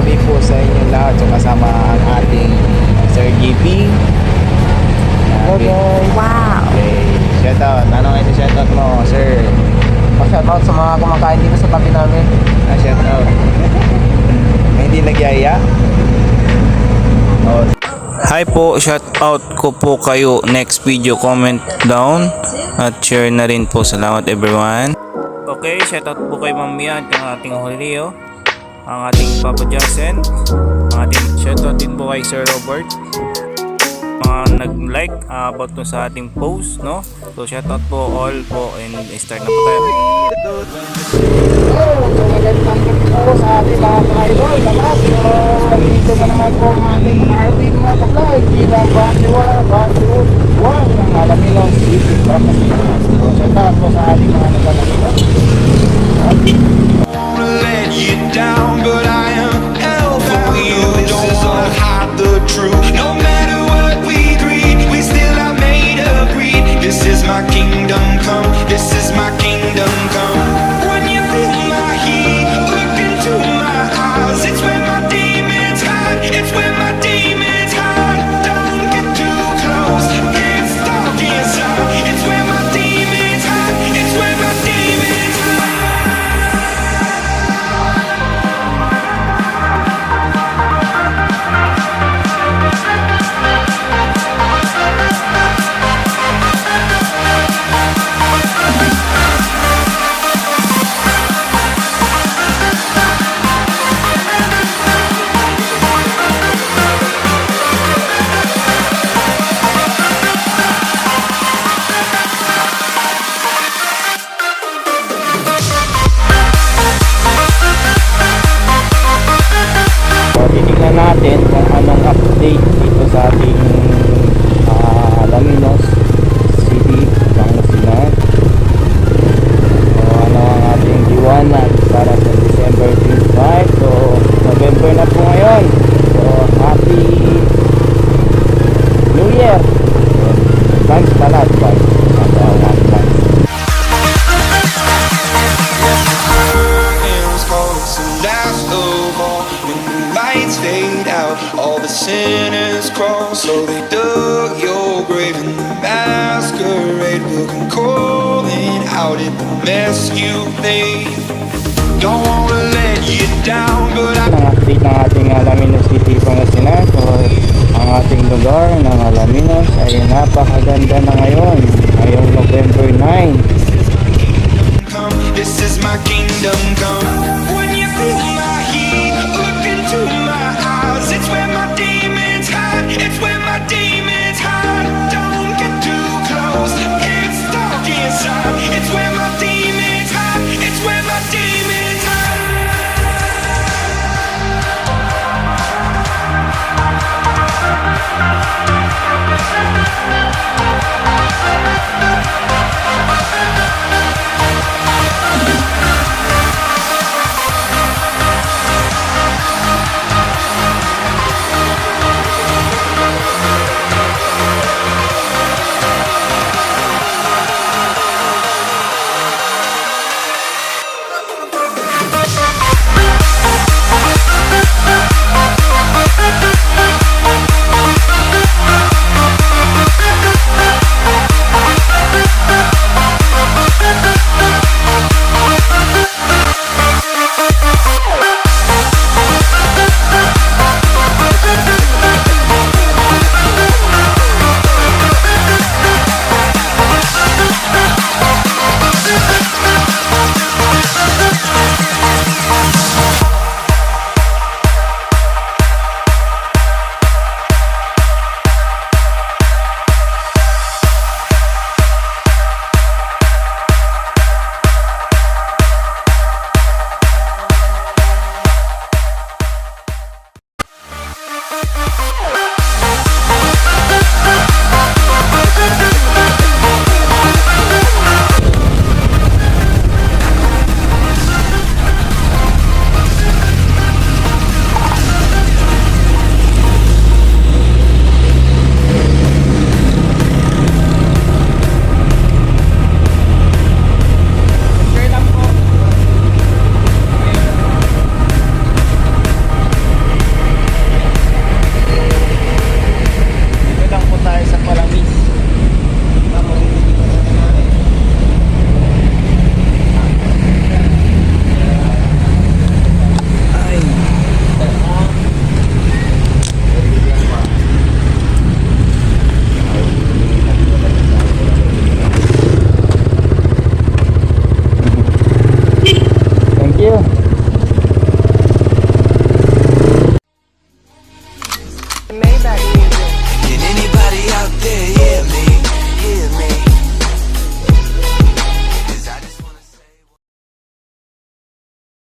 gabi po sa inyo lahat. So kasama ang ating Sir JP. Wow! Okay, shoutout. Anong ito shoutout mo, sir? Pa-shoutout sa mga kumakain dito sa tabi namin. Shoutout. May hindi nagyaya? Oh. Hi po, shoutout ko po kayo. Next video, comment down at share na rin po. Salamat everyone. Okay, shoutout po kay Ma'am Mia at ang ating Julio, ang ating Papa Jason, ang ating shoutout din po kay Sir Robert, mga nag-like about to sa ating post, no? So shoutout po all po and start na po tayo. So magandang po sa ating mga ka-idol. Lahat, dito na naman po ang ating mga ating mga kaplay. Bilang Basiwan, ang Alaminos City, Pangasinan. So shoutout po sa ating mga naglalagay. Let you down, but I am held for you. Don't wanna hide the truth. No matter what we breed, we still are made of greed. This is my kingdom come. This is my kingdom come. When you feel my heat, look into my eyes. It's where my demons hide. It's where my demons hide. Don't get too close. Get stuck inside. It's where my demons hide. It's where my demons hide. So titignan natin kung anong update dito sa ating Alaminos City, Pangasinan. So ano ang ating liwanag para sa December 25. So November na po ngayon. So happy New Year. So, advance pala, advance. Advance. Hands close and last of all. When the lights fade out, all the sinners crawl. So they dug your grave in the masquerade will come calling out in the mess you made. Don't wanna let you down, but I Ang update ng ating Alaminos City, Pangasinan. So ang ating lugar ng Alaminos ay napakaganda na ngayon, ngayong November 9. come. This is my kingdom come. When you feel my heat, look into my eyes. It's where my demons hide. It's where my demons hide. Don't get too close. Get stuck inside. It's where my demons hide. It's where my demons hide. Maybach music. Can anybody out there hear